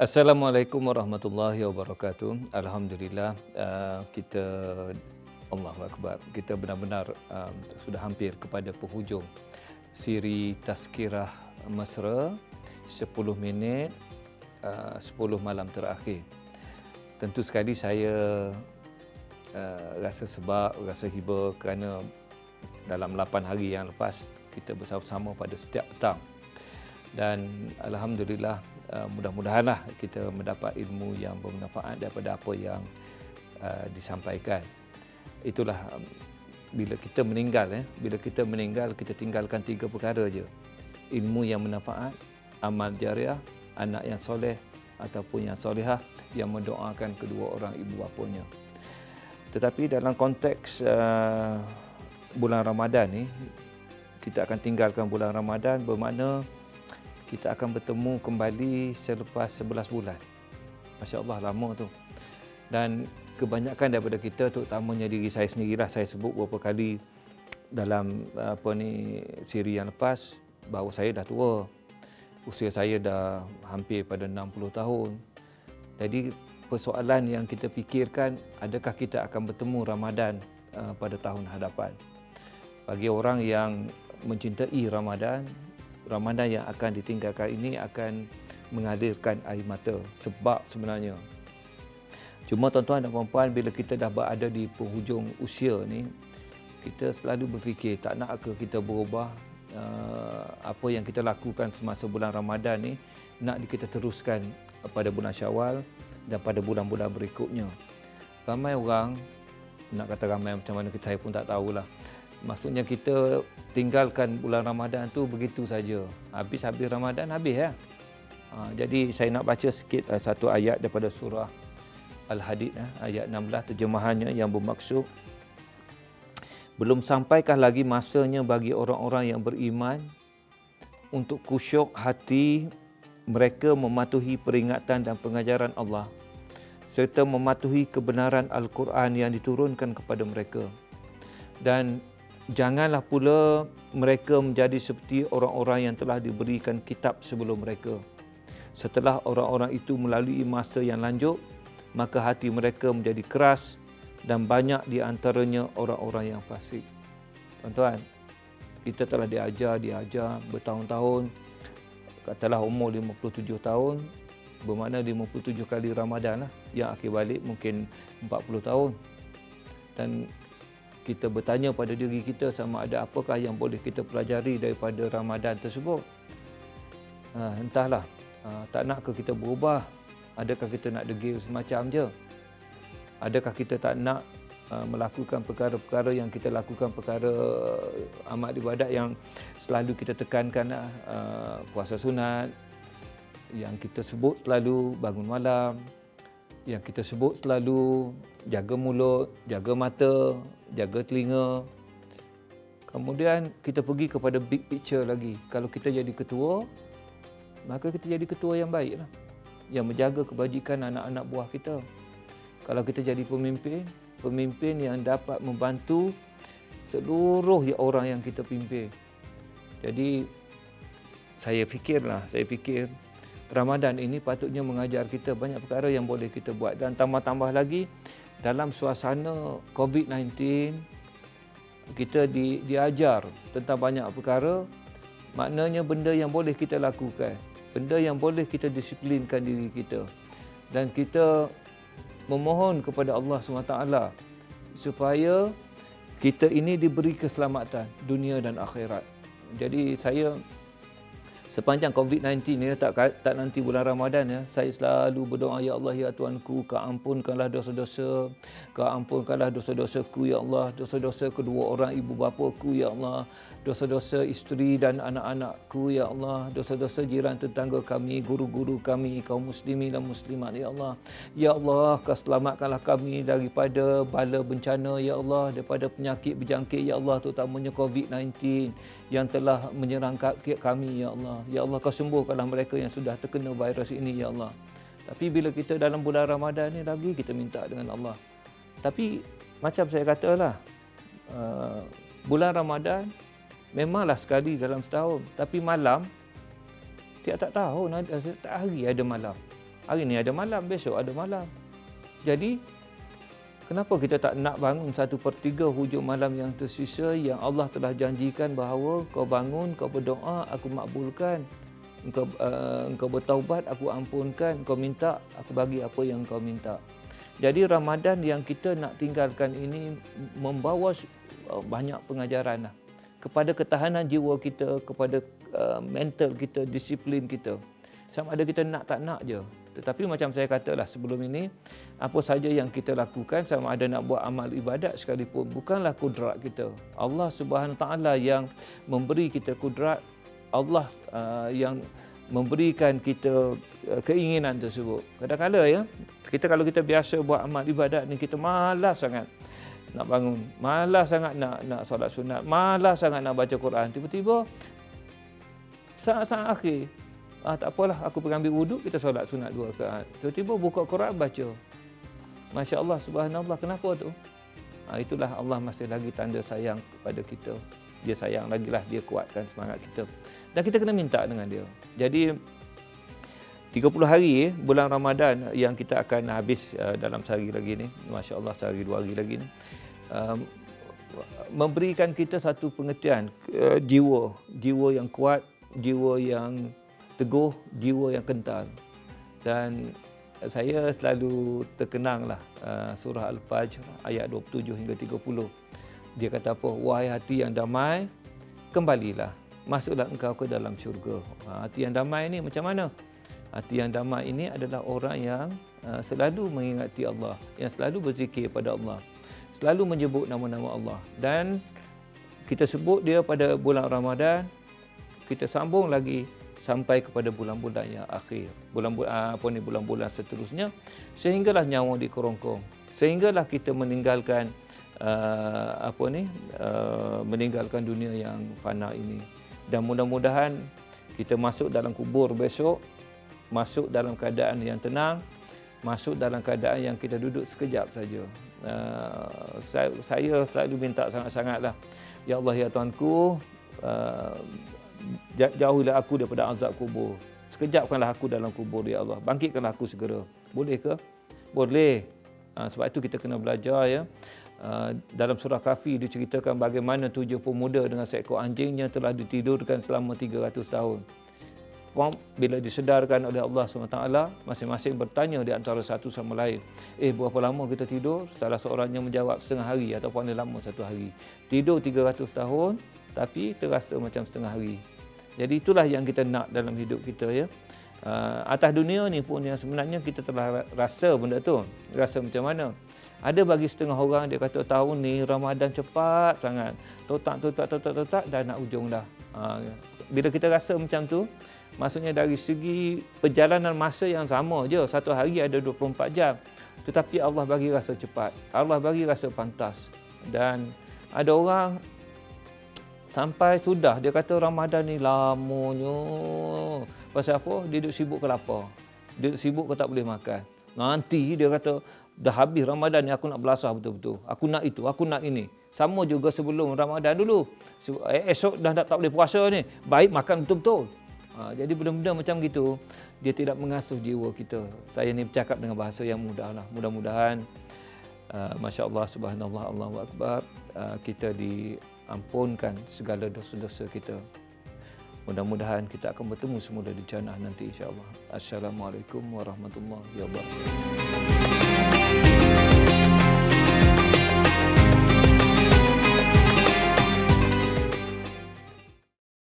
Assalamualaikum warahmatullahi wabarakatuh. Alhamdulillah, kita Allahu Akbar. Kita benar-benar sudah hampir kepada penghujung siri Tazkirah Mesra 10 minit 10 malam terakhir. Tentu sekali saya rasa sebab, rasa hibur kerana dalam 8 hari yang lepas kita bersama-sama pada setiap petang. Dan alhamdulillah, mudah-mudahanlah kita mendapat ilmu yang bermanfaat daripada apa yang disampaikan. Itulah bila kita meninggal kita tinggalkan 3 perkara je. Ilmu yang bermanfaat, amal jariah, anak yang soleh ataupun yang solehah yang mendoakan kedua orang ibu bapanya. Tetapi dalam konteks bulan Ramadan ni, kita akan tinggalkan bulan Ramadan bermakna kita akan bertemu kembali selepas 11 bulan. Masya Allah, lama tu. Dan kebanyakan daripada kita, terutamanya diri saya sendirilah, saya sebut beberapa kali dalam siri yang lepas, bahawa saya dah tua. Usia saya dah hampir pada 60 tahun. Jadi persoalan yang kita fikirkan, adakah kita akan bertemu Ramadan pada tahun hadapan? Bagi orang yang mencintai Ramadan yang akan ditinggalkan ini akan mengalirkan air mata. Sebab sebenarnya, cuma tuan-tuan dan puan-puan, bila kita dah berada di penghujung usia ni, kita selalu berfikir, tak nak ke kita berubah apa yang kita lakukan semasa bulan Ramadan ni, nak kita teruskan pada bulan Syawal dan pada bulan-bulan berikutnya. Ramai orang, nak kata ramai macam mana saya pun tak tahulah. Maksudnya kita tinggalkan bulan Ramadan tu begitu saja. Habis Ramadan, habis ya. Jadi saya nak baca sikit satu ayat daripada surah Al-Hadid, ayat 16, terjemahannya yang bermaksud, belum sampaikah lagi masanya bagi orang-orang yang beriman untuk khusyuk hati mereka mematuhi peringatan dan pengajaran Allah serta mematuhi kebenaran Al-Quran yang diturunkan kepada mereka. Dan janganlah pula mereka menjadi seperti orang-orang yang telah diberikan kitab sebelum mereka. Setelah orang-orang itu melalui masa yang lanjut, maka hati mereka menjadi keras dan banyak di antaranya orang-orang yang fasik. Tuan-tuan, kita telah diajar bertahun-tahun. Katalah umur 57 tahun, bermakna 57 kali Ramadan lah. Yang akhir balik mungkin 40 tahun. Dan kita bertanya pada diri kita sama ada apakah yang boleh kita pelajari daripada Ramadan tersebut. Entahlah, tak nak ke kita berubah? Adakah kita nak degil semacam je? Adakah kita tak nak melakukan perkara-perkara yang kita lakukan, perkara amat ibadat yang selalu kita tekankan, puasa sunat, yang kita sebut selalu bangun malam, yang kita sebut selalu jaga mulut, jaga mata, jaga telinga. Kemudian kita pergi kepada big picture lagi. Kalau kita jadi ketua, maka kita jadi ketua yang baiklah, yang menjaga kebajikan anak-anak buah kita. Kalau kita jadi pemimpin yang dapat membantu seluruh orang yang kita pimpin. Jadi saya fikir Ramadan ini patutnya mengajar kita banyak perkara yang boleh kita buat. Dan tambah-tambah lagi, dalam suasana COVID-19, kita diajar tentang banyak perkara. Maknanya benda yang boleh kita lakukan, benda yang boleh kita disiplinkan diri kita. Dan kita memohon kepada Allah SWT supaya kita ini diberi keselamatan dunia dan akhirat. Jadi saya sepanjang COVID-19 ni, tak nanti bulan Ramadan ya, saya selalu berdoa, ya Allah, ya Tuanku, Kau ampunkanlah dosa-dosa, Kau ampunkanlah dosa-dosaku ya Allah, dosa-dosa kedua orang ibu bapaku ya Allah, dosa-dosa isteri dan anak-anakku ya Allah, dosa-dosa jiran tetangga kami, guru-guru kami, kaum muslimin dan muslimat ya Allah. Ya Allah, Kau selamatkanlah kami daripada bala bencana ya Allah, daripada penyakit berjangkit ya Allah, terutamanya COVID-19 yang telah menyerang kami ya Allah. Ya Allah, Kau sembuhkanlah mereka yang sudah terkena virus ini ya Allah. Tapi bila kita dalam bulan Ramadan ni, lagi kita minta dengan Allah. Tapi macam saya katalah, bulan Ramadan memanglah sekali dalam setahun. Tapi malam, tiap-tiap tahun, tiap hari ada malam. Hari ni ada malam, besok ada malam. Jadi kenapa kita tak nak bangun 1/3 hujung malam yang tersisa yang Allah telah janjikan bahawa kau bangun, kau berdoa, aku makbulkan. Engkau bertaubat, aku ampunkan. Kau minta, aku bagi apa yang kau minta. Jadi Ramadan yang kita nak tinggalkan ini membawa banyak pengajaran lah. Kepada ketahanan jiwa kita, kepada mental kita, disiplin kita. Sama ada kita nak tak nak je. Tetapi macam saya katalah sebelum ini, apa saja yang kita lakukan, sama ada nak buat amal ibadat sekalipun, bukanlah kudrat kita. Allah Subhanahu Taala yang memberi kita kudrat, Allah yang memberikan kita keinginan tersebut. Kadang-kadang ya, kalau kita biasa buat amal ibadat ni, kita malas sangat nak bangun, malas sangat nak solat sunat, malas sangat nak baca Quran. Tiba-tiba saat-saat akhir, tak apalah, aku pergi ambil wuduk, kita solat sunat 2 rakaat. Tiba-tiba buka Quran, baca. Masya Allah, subhanallah, kenapa tu? Itulah Allah masih lagi tanda sayang kepada kita. Dia sayang lagi lah, dia kuatkan semangat kita. Dan kita kena minta dengan dia. Jadi 30 hari bulan Ramadan yang kita akan habis dalam sehari lagi ni, Masya Allah, sehari 2 hari lagi ni, memberikan kita satu pengertian jiwa yang kuat, jiwa yang teguh, jiwa yang kental. Dan saya selalu terkenanglah surah Al-Fajr ayat 27 hingga 30. Dia kata apa? Wahai hati yang damai, kembalilah, masuklah engkau ke dalam syurga. Hati yang damai ni macam mana? Hati yang damai ini adalah orang yang selalu mengingati Allah, yang selalu berzikir pada Allah, selalu menyebut nama-nama Allah. Dan kita sebut dia pada bulan Ramadan, kita sambung lagi sampai kepada bulan-bulan yang akhir, bulan-bulan seterusnya, sehinggalah nyawa dikerongkong, sehinggalah kita meninggalkan meninggalkan dunia yang fana ini. Dan mudah-mudahan kita masuk dalam kubur besok, masuk dalam keadaan yang tenang, masuk dalam keadaan yang kita duduk sekejap saja. Saya selalu minta sangat-sangatlah, ya Allah, ya Tuanku, jauhilah aku daripada azab kubur. Sekejapkanlah aku dalam kubur, ya Allah. Bangkitkanlah aku segera. Boleh ke? Boleh. Sebab itu kita kena belajar ya. Dalam surah Kahfi diceritakan bagaimana 7 pemuda dengan seekor anjingnya telah ditidurkan selama 300 tahun. Bila disedarkan oleh Allah SWT, masing-masing bertanya di antara satu sama lain, berapa lama kita tidur? Salah seorangnya menjawab setengah hari atau paling lama 1 hari. Tidur 300 tahun tapi terasa macam setengah hari. Jadi itulah yang kita nak dalam hidup kita ya. Atas dunia ni pun yang sebenarnya kita telah rasa benda tu. Rasa macam mana? Ada bagi setengah orang dia kata tahun ni Ramadan cepat sangat. Totak dah nak hujung dah. Bila kita rasa macam tu, maksudnya dari segi perjalanan masa yang sama je, satu hari ada 24 jam. Tetapi Allah bagi rasa cepat. Allah bagi rasa pantas. Dan ada orang sampai sudah dia kata Ramadan ni lamanya. Pasal apa? Dia duduk sibuk ke lapar. Dia duduk sibuk ke tak boleh makan. Nanti dia kata dah habis Ramadan ni aku nak belasah betul-betul. Aku nak itu, aku nak ini. Sama juga sebelum Ramadan dulu. Esok dah tak boleh puasa ni. Baik makan betul-betul. Jadi benda-benda macam gitu, dia tidak mengasuh jiwa kita. Saya ni bercakap dengan bahasa yang mudah lah. Mudah-mudahan, Masya Allah, Subhanallah, Allahu Akbar, kita diampunkan segala dosa-dosa kita. Mudah-mudahan kita akan bertemu semula di jannah nanti insya-Allah. Assalamualaikum warahmatullahi wabarakatuh.